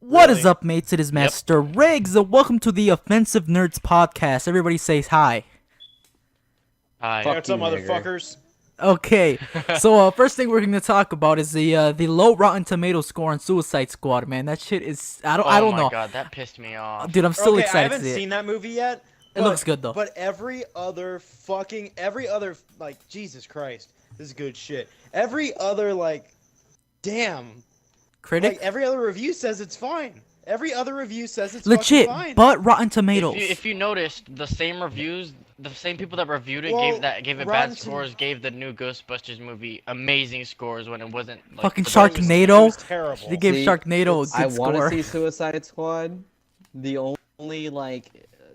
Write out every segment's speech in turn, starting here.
What is Really? up, mates? It is Master Rigz, and welcome to the Offensive Nerds podcast. Everybody says hi. Hi. Hey, Fuck what's you, up, nigger. motherfuckers? Okay, so first thing we're going to talk about is the low Rotten Tomato score on Suicide Squad. Man, that shit is I Oh don't my know, god, that pissed me off. dude. I'm still Okay, I excited to haven't see it. seen that movie yet. It looks good though. But every other like, Jesus Christ, this is good shit. Every other damn, Critic, every other review says it's fine. Every other review says it's legit, fucking fine. but Rotten Tomatoes. If you noticed, the same reviews, the same people that reviewed it Well, gave it Rotten bad scores, gave the new Ghostbusters movie amazing scores when it wasn't like Fucking the best Sharknado. It was terrible. They gave See, Sharknado a I good want to score. see Suicide Squad. The only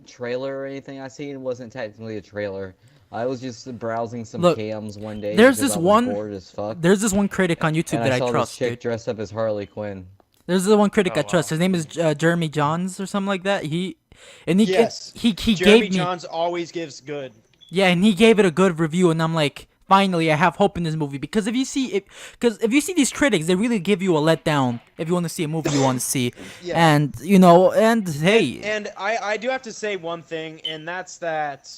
trailer or anything I seen wasn't technically a trailer. I was just browsing some Look, cams one day. there's because this I was one- bored as fuck, There's this one critic on YouTube and that I I saw trust, this chick dude. dressed up as Harley Quinn. There's the one critic Oh, I trust. wow. His name is Jeremy Johns or something like that. He Yes. he Jeremy gave me Johns always gives good. Yeah, and he gave it a good review, and I'm like, finally, I have hope in this movie. Because if you see these critics, they really give you a letdown if you want to see a movie you want to see. Yeah. And hey, And I do have to say one thing, and that's that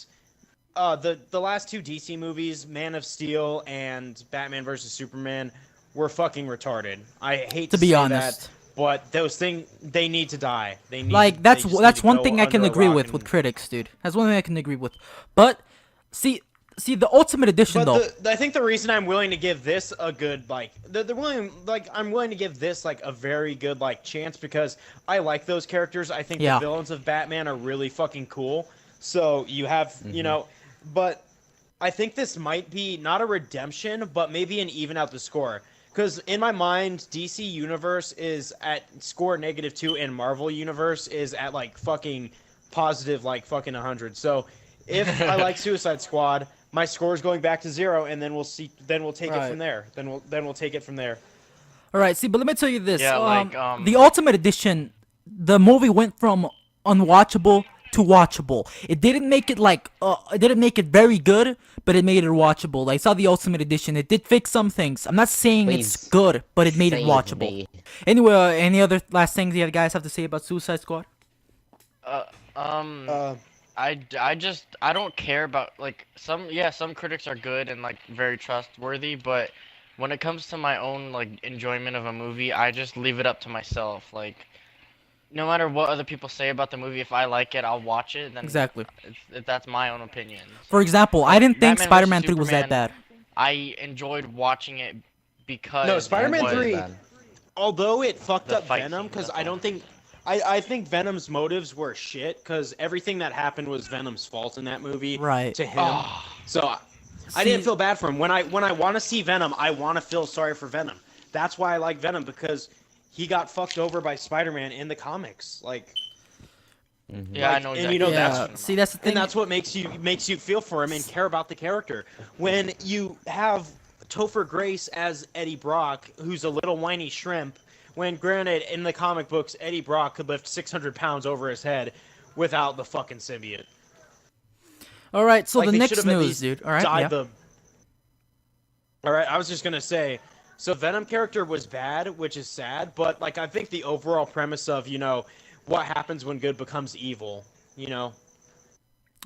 the last two DC movies, Man of Steel and Batman vs Superman, were fucking retarded. I hate to to be say honest, that, but those things, they need to die. They need like they that's just need that's to one go thing I can under a agree rock with and- critics, dude. That's one thing I can agree with. But see the Ultimate Edition though. But I think the reason I'm willing to give this a good I'm willing to give this a very good chance because I like those characters. I think Yeah. the villains of Batman are really fucking cool. So you have but I think this might be not a redemption, but maybe an even out the score. Because in my mind, DC Universe is at score -2, and Marvel Universe is at fucking positive fucking 100. So if I like Suicide Squad, my score is going back to 0, and then we'll see. Then we'll take it Right. from there. Then we'll take it from there. All right, see, but let me tell you this. Yeah, the Ultimate Edition, the movie went from unwatchable to watchable. It didn't make it it didn't make it very good, but it made it watchable. I saw the Ultimate Edition. It did fix some things. I'm not saying it's Please good, but it made it save watchable. me. Anyway, any other last things you guys have to say about Suicide Squad? I don't care about some critics are good and very trustworthy, but when it comes to my own enjoyment of a movie, I just leave it up to myself. No matter what other people say about the movie, if I like it, I'll watch it. Then Exactly. that's my own opinion. For example, I didn't think Batman vs Spider-Man 3 was that Superman, bad. I enjoyed watching it because No, it Spider-Man was- 3 Bad. Although it fucked The up fight Venom, scene, because that's I don't think. I think Venom's motives were shit, because everything that happened was Venom's fault in that movie. Right. To him. Oh, So I See- didn't feel bad for him. When I want to see Venom, I want to feel sorry for Venom. That's why I like Venom, because he got fucked over by Spider-Man in the comics. yeah, I Like, know and exactly. you know, what you're that's- talking See, about. that's the thing. And that's what makes you feel for him and care about the character. When you have Topher Grace as Eddie Brock, who's a little whiny shrimp, when granted in the comic books Eddie Brock could lift 600 pounds over his head without the fucking symbiote. All right, so the they next should have at news, least dude. All right, died yeah. the. All right, I was just gonna say, so Venom character was bad, which is sad, but I think the overall premise of what happens when good becomes evil,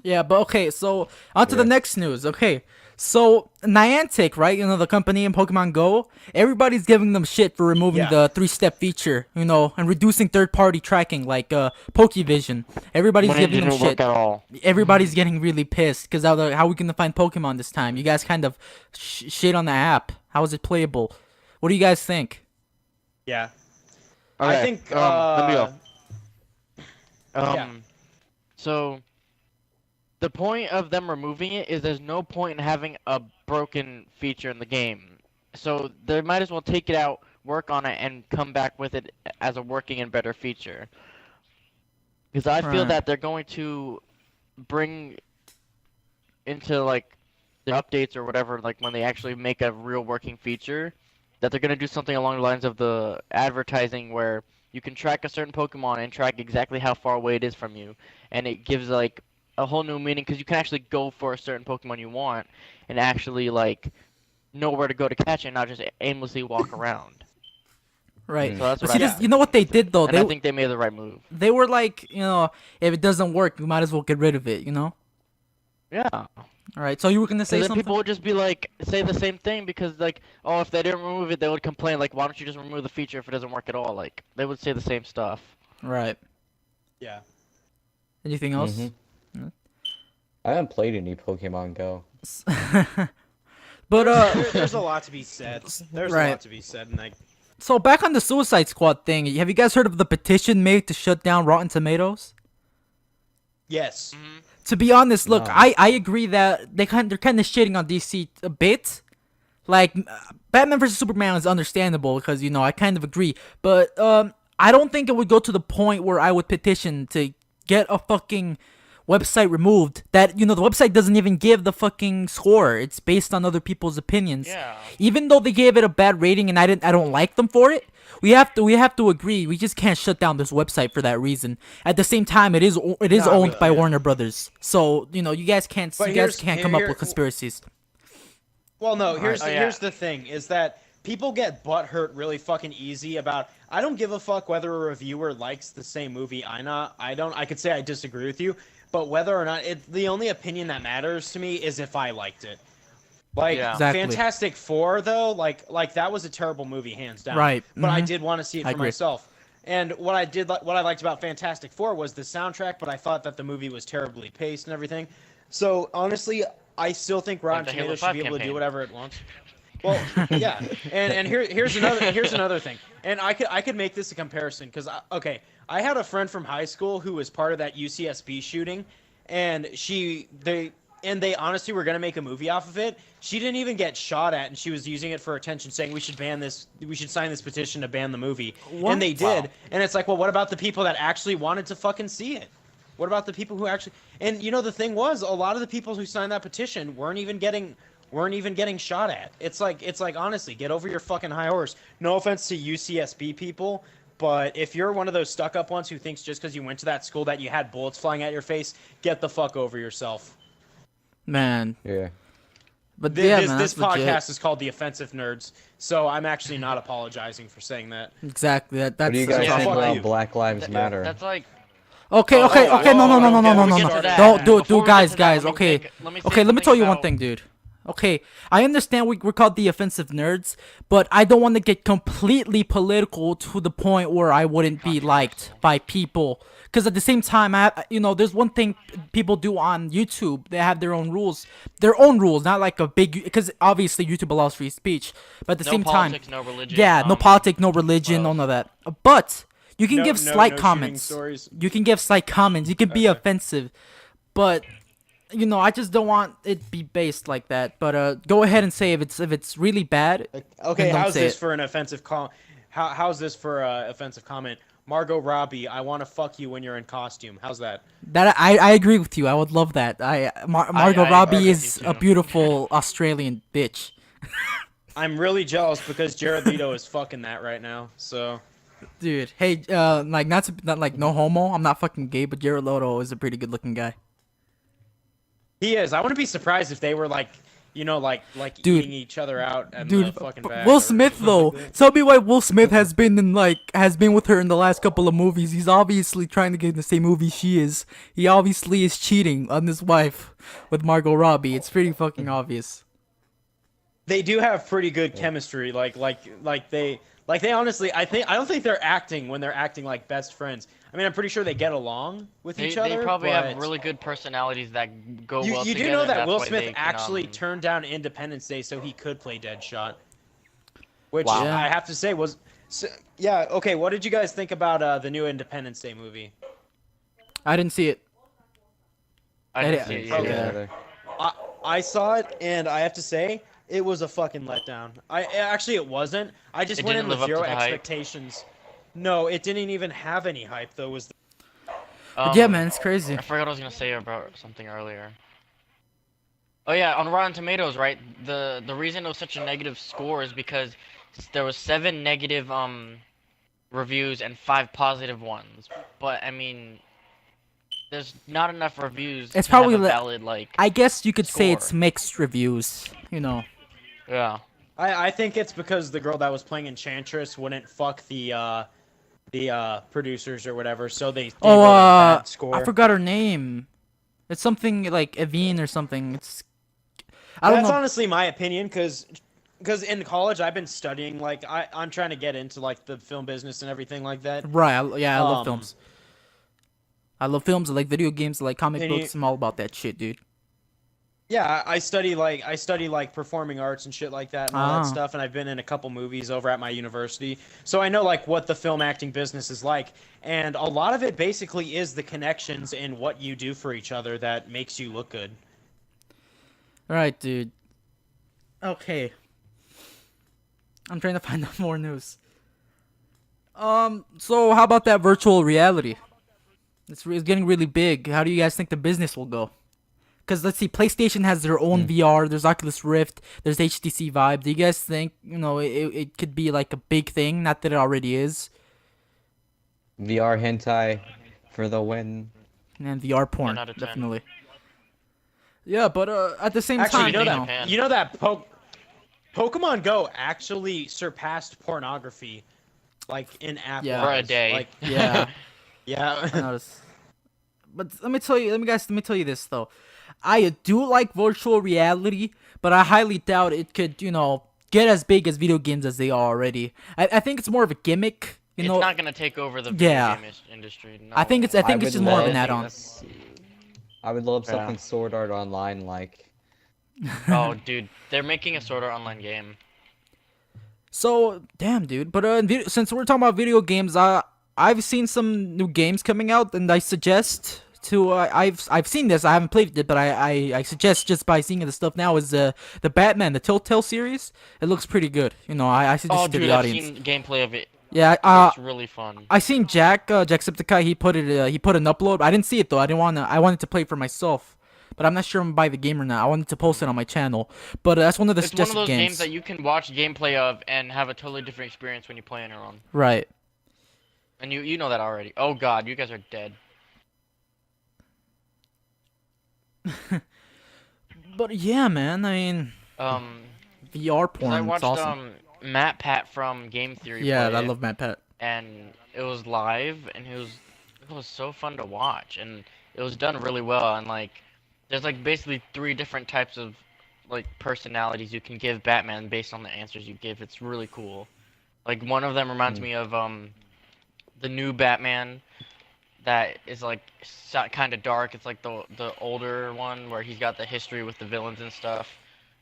Yeah, but okay, so on to the Yeah. next news. Okay, so Niantic, right? The company in Pokemon Go. Everybody's giving them shit for removing Yeah. the 3-step feature, and reducing third-party tracking like Pokevision. Everybody's When it giving them didn't work shit. at all. Everybody's getting really pissed because how we gonna find Pokemon this time? You guys kind of shit on the app. How is it playable? What do you guys think? yeah. Okay, I think. let me go. Yeah. So the point of them removing it is there's no point in having a broken feature in the game. So they might as well take it out, work on it, and come back with it as a working and better feature. Because I feel Right. that they're going to bring into the updates or whatever, when they actually make a real working feature, that they're going to do something along the lines of the advertising where you can track a certain Pokemon and track exactly how far away it is from you, and it gives a whole new meaning because you can actually go for a certain Pokemon you want and actually know where to go to catch it, and not just aimlessly walk around. Right. So that's But what see, I this, think. you know what they did though? And I think they made the right move. They were like, if it doesn't work, we might as well get rid of it. Yeah. All right. So you were gonna say So then something? people would just be like, say the same thing because like, oh, if they didn't remove it, they would complain like, why don't you just remove the feature if it doesn't work at all? Like, they would say the same stuff. Right. Yeah. Anything else? I haven't played any Pokemon Go. But There's a lot to be said. There's a Right. lot to be said, and so back on the Suicide Squad thing, have you guys heard of the petition made to shut down Rotten Tomatoes? yes. To be honest, look, No. I agree that they're kind of shitting on DC a bit. Like Batman vs Superman is understandable because I kind of agree, but I don't think it would go to the point where I would petition to get a fucking website removed. That the website doesn't even give the fucking score. It's based on other people's opinions. Yeah. Even though they gave it a bad rating and I don't like them for it. We have to agree. We just can't shut down this website for that reason. At the same time, it is owned by Warner Brothers. So you guys can't But come up with conspiracies. Well, no. Here's Oh, yeah. here's the thing: is that people get butthurt really fucking easy about. I don't give a fuck whether a reviewer likes the same movie. I don't. I could say I disagree with you, but whether or not the only opinion that matters to me is if I liked it. Like Yeah. Exactly. Fantastic Four, though, like that was a terrible movie, hands down. Right. But I Mhm. did want to see it I for agree. myself. And what I liked about Fantastic Four was the soundtrack, but I thought that the movie was terribly paced and everything. So honestly, I still think Rotten the Halo Tomatoes should 5 be able to campaign. do whatever it wants. Well, yeah. And here's another thing. And I could make this a comparison because I had a friend from high school who was part of that UCSB shooting, and they honestly were gonna make a movie off of it. She didn't even get shot at, and she was using it for attention, saying we should sign this petition to ban the movie. What? And they did. Wow. And it's like, well, what about the people that actually wanted to fucking see it? What about the people who actually? And the thing was, a lot of the people who signed that petition weren't even getting shot at. It's like honestly, get over your fucking high horse. No offense to UCSB people, but if you're one of those stuck-up ones who thinks just because you went to that school that you had bullets flying at your face, get the fuck over yourself. Man. Yeah. But This, yeah, this, man, this that's legit. podcast is called The Offensive Nerds, so I'm actually not apologizing for saying that. Exactly. That's What do you guys Yeah, think fuck about you. Black Lives Matter? That's like. Okay, Oh, okay, oh, okay. oh, No, no, no, no, no, no, we no, get no. to that. Don't do it, Before we guys, get to that, guys. let me Okay, say okay. Let me something tell you one about- thing, dude. Okay, I understand we're called the offensive nerds, but I don't want to get completely political to the point where I wouldn't be liked by people. Because at the same time, there's one thing people do on YouTube. They have their own rules, not like a big. Because obviously YouTube allows free speech, but at the No same politics, time, no religion. yeah, no politics, no religion, what none of that. But you can No- give no- slight no shooting comments. stories? You can give slight comments. You can be Okay. offensive, but I just don't want it be based like that. But go ahead and say if it's really bad. Okay, then don't how's say this it. for an offensive how's this for a offensive comment? Margot Robbie, I want to fuck you when you're in costume. How's that? That I agree with you. I would love that. Margot I Robbie agree is with you a too. beautiful Australian bitch. I'm really jealous because Jared Leto is fucking that right now. So Dude, hey, like not like no homo. I'm not fucking gay, but Jared Leto is a pretty good looking guy. he is. I wouldn't be surprised if they were like Dude. eating each other out and Dude, fucking but back Will or Smith something though. like that. Tell me why Will Smith has been with her in the last couple of movies. He's obviously trying to get in the same movie she is. He obviously is cheating on his wife with Margot Robbie. It's pretty fucking obvious. They do have pretty good chemistry. Like they honestly, I don't think they're acting when they're acting like best friends. I mean, I'm pretty sure they get along with each other. They probably have but really good personalities that go You, well you together. do know that that's Will why Smith they can, actually turned down Independence Day so he could play Deadshot, which Wow. Yeah. I have to say was, yeah. Okay, what did you guys think about the new Independence Day movie? I didn't see it. I didn't I see it didn't either. see Yeah. I saw it and I have to say it was a fucking letdown. Actually it wasn't. I just It went in didn't with live up to zero the hype? expectations. No, it didn't even have any hype though. But yeah, man, it's crazy. I forgot what I was gonna say about something earlier. Oh yeah, on Rotten Tomatoes, right? The reason it was such a negative score is because there was 7 negative reviews and 5 positive ones. But I mean, there's not enough reviews It's to have probably a the- valid like. I guess you could say it's Score. mixed reviews. Yeah. I think it's because the girl that was playing Enchantress wouldn't fuck the producers or whatever, so they gave Oh, her a bad score. I forgot her name. It's something like Evine or something. I don't That's know. honestly my opinion, because in college I've been studying, like I'm trying to get into like the film business and everything like that. Right? I love Um, films. I love films. I like video games. I like comic And books. I'm all about that shit, dude. Yeah, I study like performing arts and shit like that and all Ah. that stuff, and I've been in a couple movies over at my university, so I know like what the film acting business is like, and a lot of it basically is the connections and what you do for each other that makes you look good. All right, dude. Okay. I'm trying to find out more news. So how about that virtual reality? It's getting really big. How do you guys think the business will go? Because let's see, PlayStation has their own VR. There's Oculus Rift. There's HTC Vive. Do you guys think it could be like a big thing? Not that it already is. VR hentai for the win. And VR porn, 10 out of 10. definitely. Yeah, but at the same Actually, time, you know that Pokemon Go actually surpassed pornography, like in app Yeah. For a wise. day. Like, yeah. yeah. I noticed. But let me tell you this though. I do like virtual reality, but I highly doubt it could, get as big as video games as they are already. I think it's more of a gimmick, It's not gonna take over the video Yeah. game industry. No. I think it's would just more of an love add-on. I would love Yeah. something Sword Art Online like. Oh, dude, they're making a Sword Art Online game. So, damn, dude. But since we're talking about video games, I've seen some new games coming out, and I suggest to I've seen this. I haven't played it, but I suggest just by seeing the stuff now is the Batman, the Telltale series. It looks pretty good. I suggest Oh, it to dude, the I've audience. seen gameplay of it. Yeah, It's really fun. I seen Jacksepticeye. He put an upload. I didn't see it though. I wanted to play it for myself, but I'm not sure I'm gonna buy the game or not. I wanted to post it on my channel, but that's one of the It's one of suggested those games games. that you can watch gameplay of and have a totally different experience when you play on your own. Right. And you know that already. Oh god, you guys are dead. But yeah, man. I mean, VR 'Cause porn. I It's watched awesome. Matt Pat from Game Theory. Yeah, play I it, love Matt Pat. and it was live, and it was so fun to watch, and it was done really well. And like, there's like basically 3 different types of like personalities you can give Batman based on the answers you give. It's really cool. Like one of them reminds me of the new Batman that is like kind of dark. It's like the older one where he's got the history with the villains and stuff.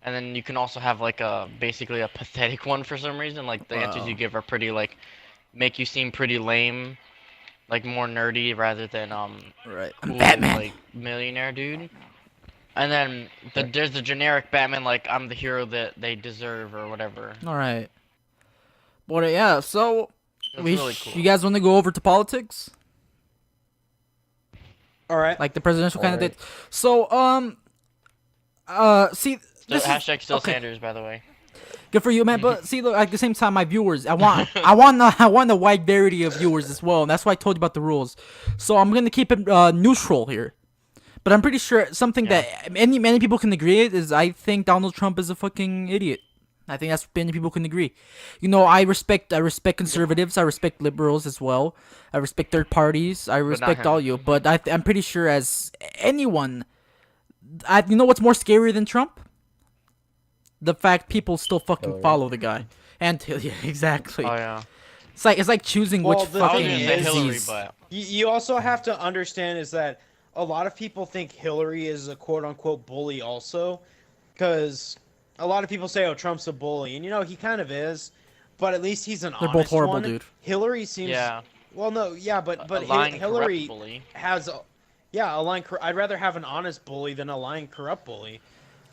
And then you can also have like basically a pathetic one for some reason. Like the answers you Wow. give are pretty like make you seem pretty lame, like more nerdy rather than Right. cool, I'm Batman. like millionaire dude. And then there's the generic Batman, like I'm the hero that they deserve or whatever. All right. But yeah, so It's really cool. you guys want to go over to politics, All right. like the presidential All right. candidate? So see, So, this is hashtag still okay. Sanders, by the way. Good for you, man. But see, look, at the same time, my viewers, I want a wide variety of viewers as well, and that's why I told you about the rules. So I'm gonna keep it neutral here. But I'm pretty sure something that many people can agree is I think Donald Trump is a fucking idiot. I think that's many people can agree. I respect conservatives. I respect liberals as well. I respect third parties. I respect him. all you. But I'm pretty sure as anyone, you know what's more scary than Trump? The fact people still fucking Hillary. follow the guy. And yeah, exactly. Oh yeah. It's like choosing Well, which the I was fucking gonna thing say is- Hillary, disease. but You also have to understand is that a lot of people think Hillary is a quote-unquote bully also, because a lot of people say, oh, Trump's a bully, and he kind of is, but at least he's an They're honest both horrible, one. dude. Hillary seems... yeah, Well, no, yeah, but a lying, Hillary corrupt bully. has... a lying... I'd rather have an honest bully than a lying, corrupt bully.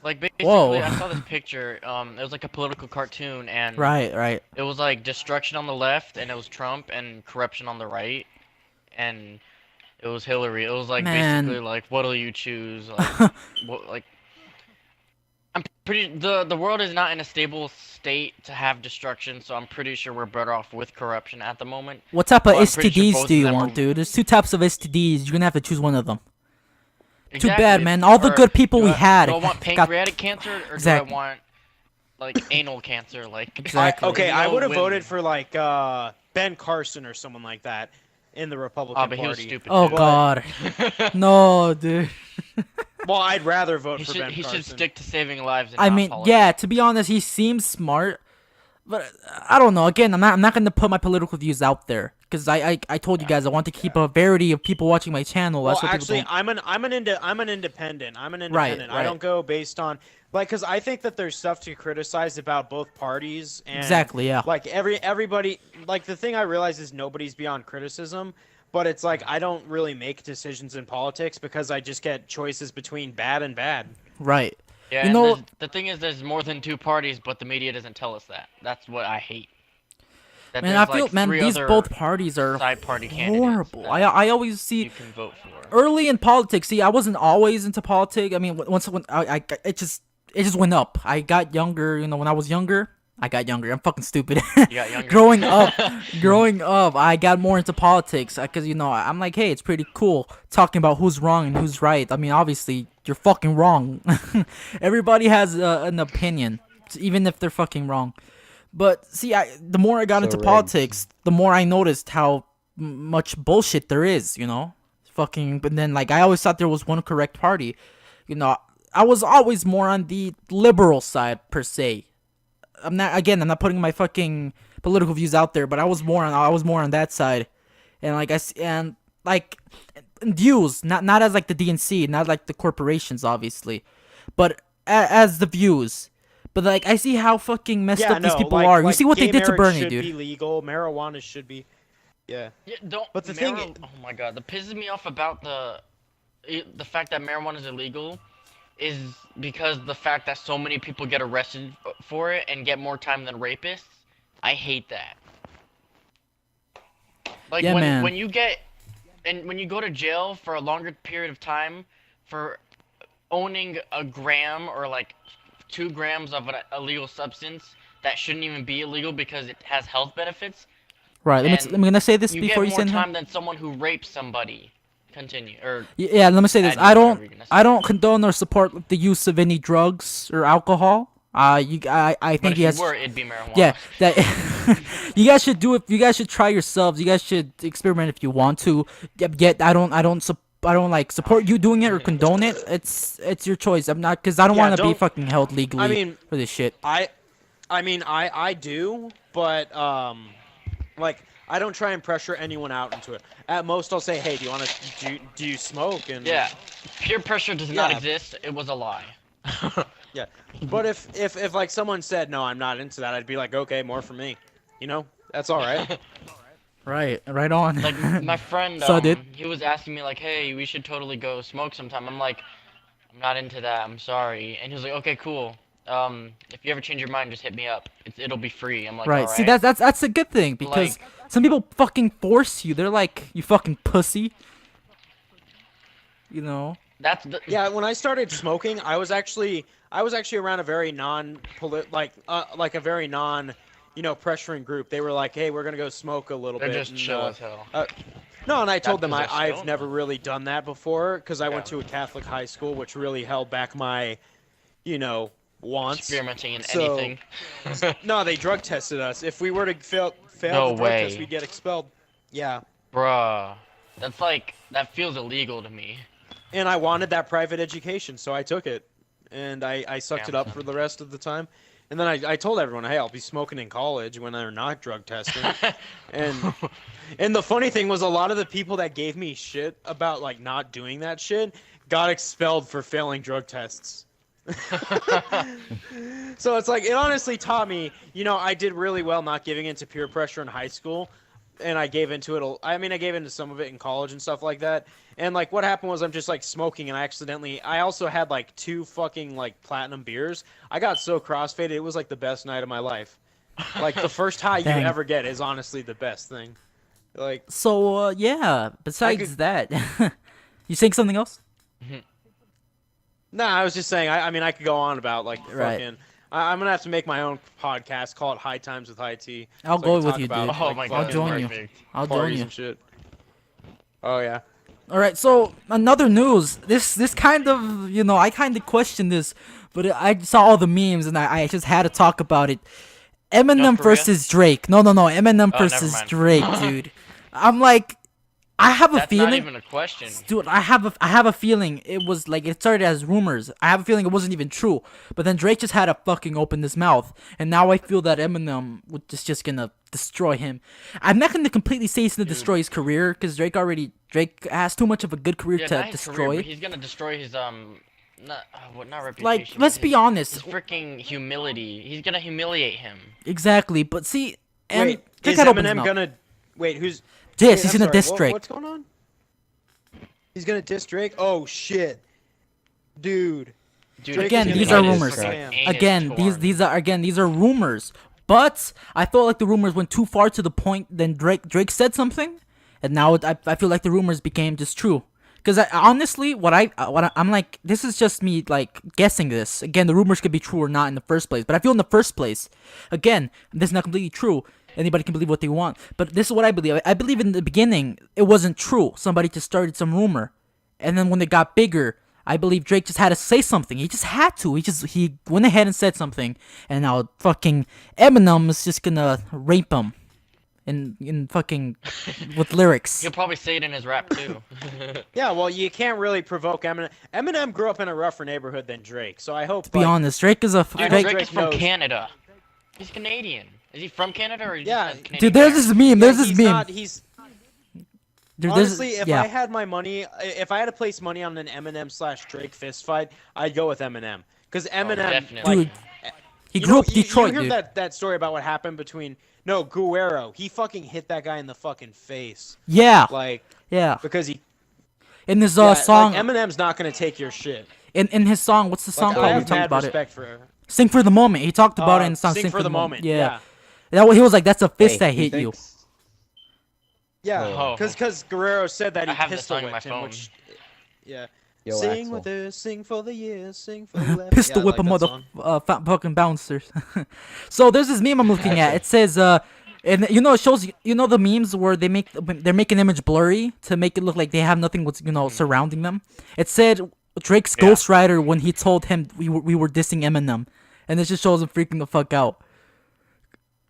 Like basically, Whoa. I saw this picture. It was like a political cartoon, and Right. it was like destruction on the left, and it was Trump, and corruption on the right, and it was Hillary. It was like Man. basically like, what'll you choose? Like, like I'm pretty. The world is not in a stable state to have destruction, so I'm pretty sure we're better off with corruption at the moment. What type of Well, I'm pretty sure STDs both do of you them want, are- dude? There's 2 types of STDs. You're gonna have to choose one of them. Too Exactly. bad, man. All the Or good people do we I- had Do I want got- pancreatic cancer, or Exactly. do I want like anal cancer. Like Exactly. Okay, I no would have women. voted for like Ben Carson or someone like that in the Republican Oh, but he was Party. stupid. Oh too. God, no, dude. Well, I'd rather vote He for should Ben he Carson. should stick to saving lives and I not mean, politics. yeah. To be honest, he seems smart, but I don't know. Again, I'm not gonna put my political views out there because I told you guys I want to keep a variety of people watching my channel. Well, That's what actually, people I'm an independent. I'm an independent. I right. don't go based on because I think that there's stuff to criticize about both parties and Exactly, yeah. Like everybody, like the thing I realize is nobody's beyond criticism, but it's like I don't really make decisions in politics because I just get choices between bad and bad. Right. Yeah, You and know, the thing is, there's more than 2 parties, but the media doesn't tell us that. That's what I hate. That man, I there's, feel like, man 3 these other both parties are side party candidates horrible. that I always see you can vote for. early in politics. See, I wasn't always into politics. I mean, when it just went up. I got younger. You know, when I was younger, I got younger. I'm fucking stupid. You got younger. growing up, I got more into politics because you know I'm like, hey, it's pretty cool talking about who's wrong and who's right. I mean, obviously you're fucking wrong. Everybody has an opinion, even if they're fucking wrong. But see, the more I got So into Rigz. politics, the more I noticed how much bullshit there is. You know, fucking. But then, like, I always thought there was one correct party. You know, I was always more on the liberal side per se. I'm not putting my fucking political views out there, but I was more on that side, and views, not as like the DNC, not like the corporations, obviously, but as the views. But like I see how fucking messed up these people are. You see what they gay did to marriage Bernie, should dude. be legal. Marijuana should be. Yeah. Yeah, don't. But the thing oh my god, that pisses me off about the fact that marijuana is illegal is because the fact that so many people get arrested for it and get more time than rapists. I hate that. Like Yeah, man. when you go to jail for a longer period of time for owning a gram or like 2 grams of an illegal substance that shouldn't even be illegal because it has health benefits. Right. And I'm gonna say this You before get you more say time anything. than someone who rapes somebody. Continue or Yeah. Let me say this. Add in whatever you're gonna say. I don't condone or support the use of any drugs or alcohol. I but think if you guys. you were, it'd be marijuana. Yeah, that you guys should do it. You guys should try yourselves. You guys should experiment if you want to. Yet I don't like support you doing it or condone it. It's your choice. I'm not because I don't Yeah, want to be don't- fucking held legally I mean, for this shit. I do, but like I don't try and pressure anyone out into it. At most, I'll say, hey, do you smoke? And Yeah. Peer pressure does not Yeah. exist. It was a lie. yeah. But if like someone said no, I'm not into that, I'd be like, okay, more for me. You know, that's all right. Right on. Like my friend, So, dude. he was asking me like, "Hey, we should totally go smoke sometime." I'm like, "I'm not into that. I'm sorry." And he was like, "Okay, cool. If you ever change your mind, just hit me up. It'll be free." I'm like, Right. "All See, right." that's a good thing because Like- some people fucking force you. They're like, you fucking pussy. You know. That's the Yeah, when I started smoking, I was actually around a very like a very non, pressuring group. They were like, "Hey, we're gonna go smoke a little They're bit." just and, chill as hell. No, and I told them because they're I've stoned, never though. really done that before because I went Yeah. to a Catholic high school, which really held back my, wants. Experimenting in So- anything. No, they drug tested us. If we were to fail No the drug way. test, we'd get expelled. Yeah, Bruh. That feels illegal to me. and I wanted that private education, so I took it, and I sucked Damn it up son. for the rest of the time. And then I told everyone, hey, I'll be smoking in college when they're not drug testing. And the funny thing was a lot of the people that gave me shit about like not doing that shit got expelled for failing drug tests. So it's like it honestly taught me, I did really well not giving into peer pressure in high school, and I gave into it. I gave into some of it in college and stuff like that. And like what happened was I'm just like smoking, and I also had like 2 fucking like platinum beers. I got so crossfaded, it was like the best night of my life. Like the first high you Dang. ever get is honestly the best thing. Like So yeah. Besides could- that, you saying something else? nah, I was just saying. I could go on about like Right. fucking. I'm gonna have to make my own podcast. Call it High Times with High T. I'll so I go can with talk you, about, dude. Oh like, my fucking, god, join you. perfect. I'll join parties you. and shit. Oh yeah. All right, so another news. This kind of, I kind of questioned this, but I saw all the memes and I just had to talk about it. Eminem Korea? versus Drake. No, Eminem Oh, never versus mind. Drake, dude. I'm like, I have a That's feeling. not even a question. Dude, I have a feeling it was like it started as rumors. I have a feeling it wasn't even true. But then Drake just had to fucking open his mouth, and now I feel that Eminem was just gonna destroy him. I'm not gonna completely say he's gonna destroy his career because Drake has too much of a good career Yeah, to not his destroy. career, but he's gonna destroy his not reputation. Like, let's his, be honest. His freaking humility. He's gonna humiliate him. Exactly, but see, and Wait, Drake is had to open his Eminem mouth. gonna? Wait, who's? Diss, Wait, he's I'm gonna sorry, diss Drake. What's going on? He's gonna diss Drake? Oh shit, dude. Dude, Drake Again, is these gonna are get his rumors. fucking anus These torn. these are rumors. But I felt like the rumors went too far to the point. Then Drake said something, and now I feel like the rumors became just true. Because honestly, I'm like, this is just me like guessing this. Again, the rumors could be true or not in the first place. But I feel in the first place, again, this is not completely true. Anybody can believe what they want. But this is what I believe. I believe in the beginning it wasn't true. Somebody just started some rumor, and then when it got bigger, I believe Drake just had to say something. He just had to. He went ahead and said something, and now fucking Eminem is just gonna rape him, in fucking with lyrics. He'll probably say it in his rap too. Yeah, well, you can't really provoke Eminem. Eminem grew up in a rougher neighborhood than Drake, so I hope. To be honest, Drake is a Dude, Drake. Drake is from knows. Canada. He's Canadian. Is he from Canada or is he Yeah. just Canadian? Dude, there's this meme. There's this he's meme. Not, he's There's honestly, if yeah. I had my money, if I had to place money on an Eminem / Drake fist fight, I'd go with Eminem. Because Eminem, definitely. Dude, he you grew know, up Detroit, you dude. hear that story about what happened between Guerrero? He fucking hit that guy in the fucking face, Yeah, like yeah. because he In his yeah, song, Like, Eminem's not gonna take your shit. in his song, what's the song Like, I called? We have talked mad about it. respect for. Sing for the moment. He talked about it in the song. Sing for the moment. Yeah. He was like, "That's a fist that hit you." Yeah, Oh. because Guerrero said that I he have the pistol song on my whipped him, phone. which, yeah. Yo, Sing Axel. with us, sing for the years, sing for the left. Pistol Yeah, whip like a that mother song. fucking bouncers. So there's this meme I'm looking at. It says, and it shows the memes where they're making an image blurry to make it look like they have nothing what's surrounding them. It said Drake's Yeah. ghostwriter when he told him we were dissing Eminem, and it just shows him freaking the fuck out,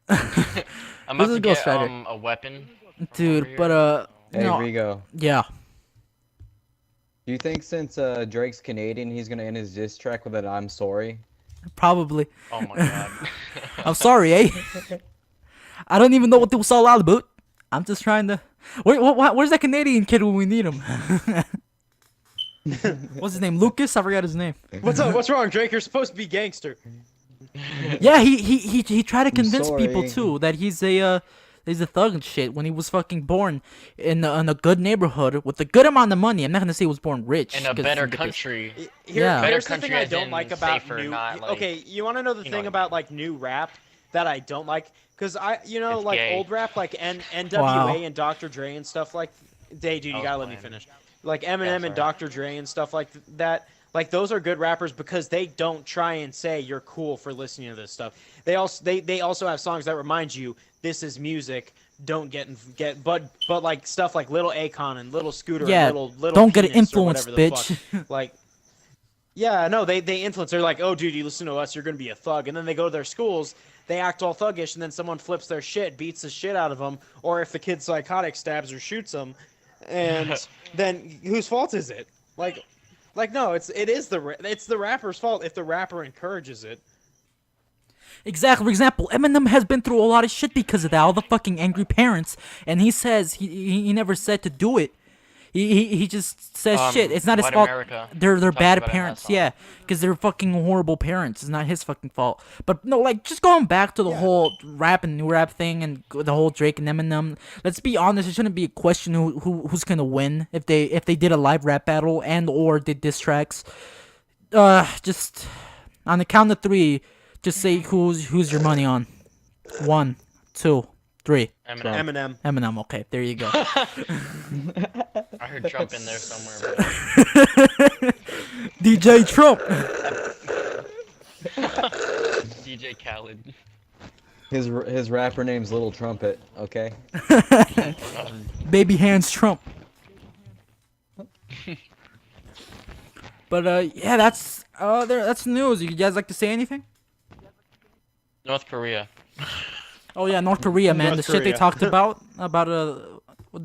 I'm This about is to a get Ghost Rider. a weapon. dude. here. But Hey, no, Rigo. yeah. Do you think since Drake's Canadian, he's gonna end his diss track with an "I'm sorry"? Probably. Oh my god. I'm sorry, eh? I don't even know what this was all about. I'm just trying to. Where's that Canadian kid when we need him? What's his name? Lucas? I forgot his name. What's up? What's wrong, Drake? You're supposed to be gangster. Yeah, he tried to convince people sorry. too that he's a thug and shit when he was fucking born in a good neighborhood with a good amount of money. I'm not gonna say he was born rich. In a 'cause better ridiculous. country. Yeah. Here's Better the thing country I as don't in like about safer, new. not, like, Okay, you want to know the you know thing what I about like new rap that I don't like? Because It's like gay. old rap, like NWA Wow. and Dr. Dre and stuff like. Dude, you was gotta let me playing. finish. Like Eminem and sorry. Dr. Dre and stuff like that. Like those are good rappers because they don't try and say you're cool for listening to this stuff. They also have songs that remind you this is music. Don't get but like stuff like Little Akon and Little Scooter Yeah, and little don't get Penis or influenced, whatever the bitch. fuck. Like yeah, no, they influence. They're like, oh, dude, you listen to us, you're gonna be a thug. And then they go to their schools, they act all thuggish, and then someone flips their shit, beats the shit out of them, or if the kid's psychotic, stabs or shoots them, and then whose fault is it? Like no, it's the rapper's fault if the rapper encourages it. Exactly. For example, Eminem has been through a lot of shit because of that. All the fucking angry parents, and he says he never said to do it. He just says shit. It's not his White fault. America They're talks bad about it in that parents. song. Yeah, because they're fucking horrible parents. It's not his fucking fault. But no, like just going back to the whole rap and new rap thing and the whole Drake and Eminem. Let's be honest. It shouldn't be a question who's gonna win if they did a live rap battle and or did diss tracks. Just on the count of three, just say who's your money on. 1, 2, 3. Eminem. Eminem. Eminem. Okay, there you go. I heard Trump in there somewhere. But DJ Trump. DJ Khaled. His rapper name's Little Trumpet. Okay. Baby hands Trump. But yeah, that's news. You guys like to say anything? North Korea. Oh yeah, North Korea, man. North The shit they Korea. talked about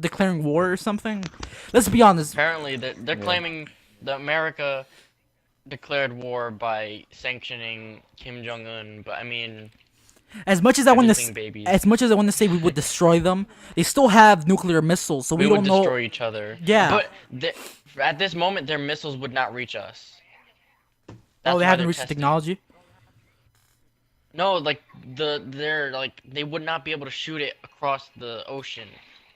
declaring war or something. Let's be honest. Apparently, they're claiming that America declared war by sanctioning Kim Jong Un. But I mean, As much as I want everything to, babies. as much as I want to say we would destroy them, they still have nuclear missiles, so we, we would don't destroy know. each other. Yeah. But at this moment, their missiles would not reach us. Oh, That's they why haven't they're reached the testing. technology. No, like they would not be able to shoot it across the ocean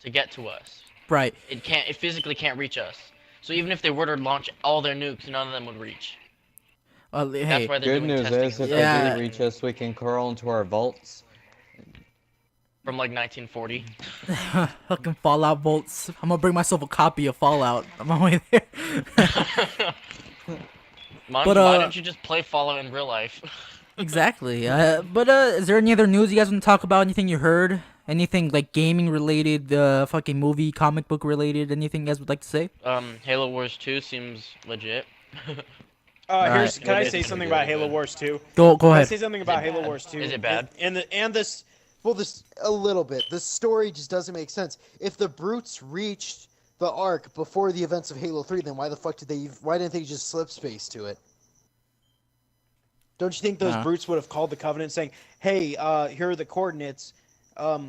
to get to us. Right. It physically can't reach us. So even if they were to launch all their nukes, none of them would reach. Hey, That's why they're Good doing news testing is, if Yeah. they do reach us, we can curl into our vaults. from like 1940. fucking Fallout bolts. I'm gonna bring myself a copy of Fallout. I'm on my way there. Why But, don't you just play Fallout in real life? Exactly. But is there any other news you guys want to talk about? Anything you heard? Anything like gaming related? Fucking movie, comic book related? Anything you guys would like to say? Halo Wars 2 seems legit. Here's. Right. Can I It say is something pretty about Halo good. Wars 2? Go Can I ahead. say something about it Halo bad? Wars 2? Is it bad? And this, well, this a little bit. The story just doesn't make sense. If the brutes reached the Ark before the events of Halo 3, then why the fuck why didn't they just slip space to it? Don't you think those brutes would have called the Covenant saying, "Hey, here are the coordinates. I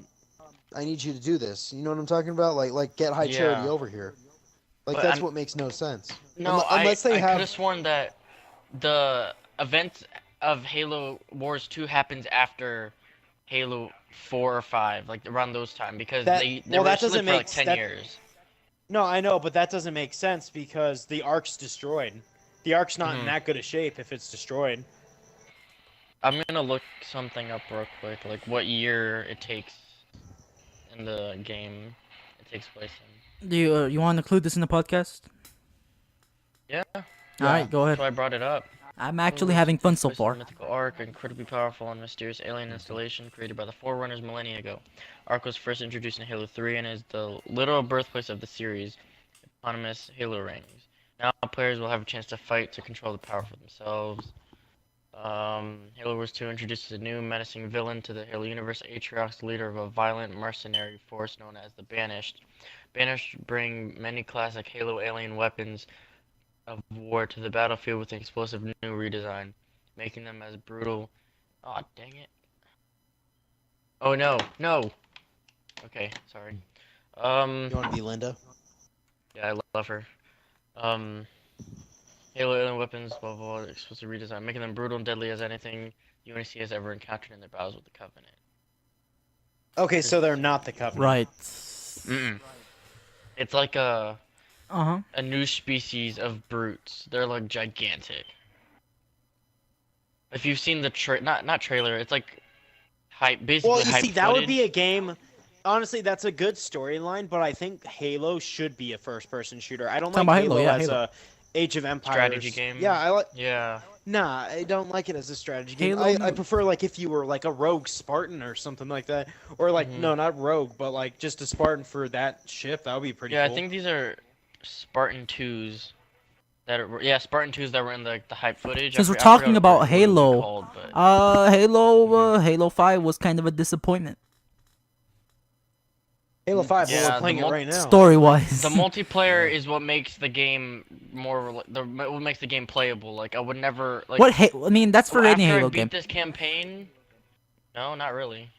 need you to do this." You know what I'm talking about? Like get High Charity Yeah. over here. Like But that's I'm- what makes no sense. No, Unless I they have. could have sworn that the event of Halo Wars 2 happens after Halo 4 or 5, like around those time, because That- they well, were that split doesn't for like make- 10 that- years. No, I know, but that doesn't make sense because the Ark's destroyed. The Ark's not in Mhm. that good a shape if it's destroyed. I'm gonna look something up real quick, like what year it takes in the game it takes place in. Do you want to include this in the podcast? Yeah, All right, go that's ahead. why I brought it up. I'm actually having fun so Place of far. the mythical Ark, incredibly powerful and mysterious alien installation created by the Forerunners millennia ago. Ark was first introduced in Halo 3 and is the literal birthplace of the series, eponymous Halo rings. Now players will have a chance to fight to control the power for themselves. Halo Wars 2 introduces a new menacing villain to the Halo universe, Atriox, the leader of a violent mercenary force known as the Banished. Banished bring many classic Halo alien weapons of war to the battlefield with an explosive new redesign, making them as brutal. Aw, dang it. Oh no, no! Okay, sorry. You want to be Linda? Yeah, I love her. Halo alien weapons, blah blah blah, explosive redesign, making them brutal and deadly as anything UNC has ever encountered in their battles with the Covenant. Okay, so they're not the Covenant. Right. Mm-mm. It's like a Uh-huh. new species of brutes. They're like gigantic. If you've seen the not trailer, it's like hype, basically Well, you hype see, that would footage. be a game. Honestly, that's a good storyline, but I think Halo should be a first-person shooter. I don't Talking like about Halo, Halo yeah, as Halo. a Age of Empires Strategy game. Yeah, I like. Yeah. Nah, I don't like it as a strategy game. Halo I prefer like if you were like a rogue Spartan or something like that, or like no, not rogue, but like just a Spartan for that ship. That would be pretty. Yeah, cool. I think these are Spartan 2s that are Spartan 2s that were in the hype footage. Since I we're forgot talking what about it was Halo, called, but... Halo 5 was kind of a disappointment Halo 5. Yeah, We're playing the it right now. story-wise. The multiplayer is what makes the game what makes the game playable. Like I would never like. I mean, that's for any after Halo I beat game. this campaign, no, not really,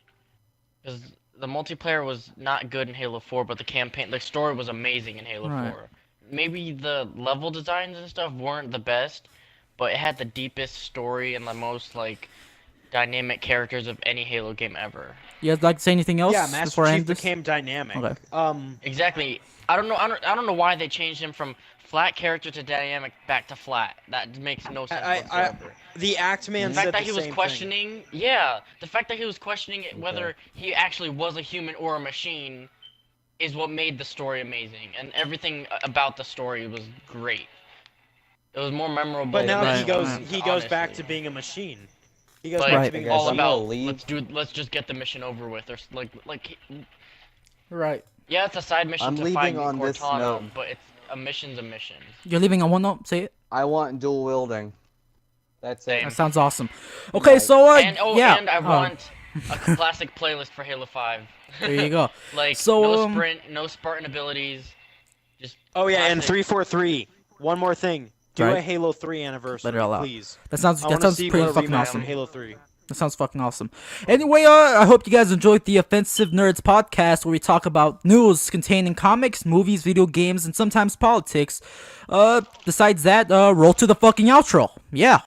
because the multiplayer was not good in Halo 4, but the story was amazing in Halo Right. 4. Maybe the level designs and stuff weren't the best, but it had the deepest story and the most like dynamic characters of any Halo game ever. You guys like to say anything else Yeah, Master before I Chief end this? became dynamic. Okay. Exactly. I don't know why they changed him from flat character to dynamic back to flat. That makes no sense whatsoever. The Act Man The said fact that the he was same questioning, the fact that he was questioning whether he actually was a human or a machine is what made the story amazing, and everything about the story was great. It was more memorable. But now than he this, goes back honestly. to being a machine. He goes But back Right. to being all I'm about gonna leave. let's just get the mission over with, or like Right. yeah, it's a side mission I'm to leaving find on this Cortana, note. but it's a mission's a mission. You're leaving on one note. Say it. I want dual wielding. That's it. That sounds awesome. Okay, so And yeah. and I want a classic playlist for Halo 5. There you go. Like So, no sprint, no Spartan abilities. Just Oh yeah, and classic. 343. One more thing. Do Right. a Halo 3 anniversary, Let it all out. please. That sounds I wanna see pretty what a fucking remake awesome. on Halo 3. That sounds fucking awesome. Anyway, I hope you guys enjoyed the Offensive Nerds podcast where we talk about news containing comics, movies, video games, and sometimes politics. Besides that, roll to the fucking outro. Yeah.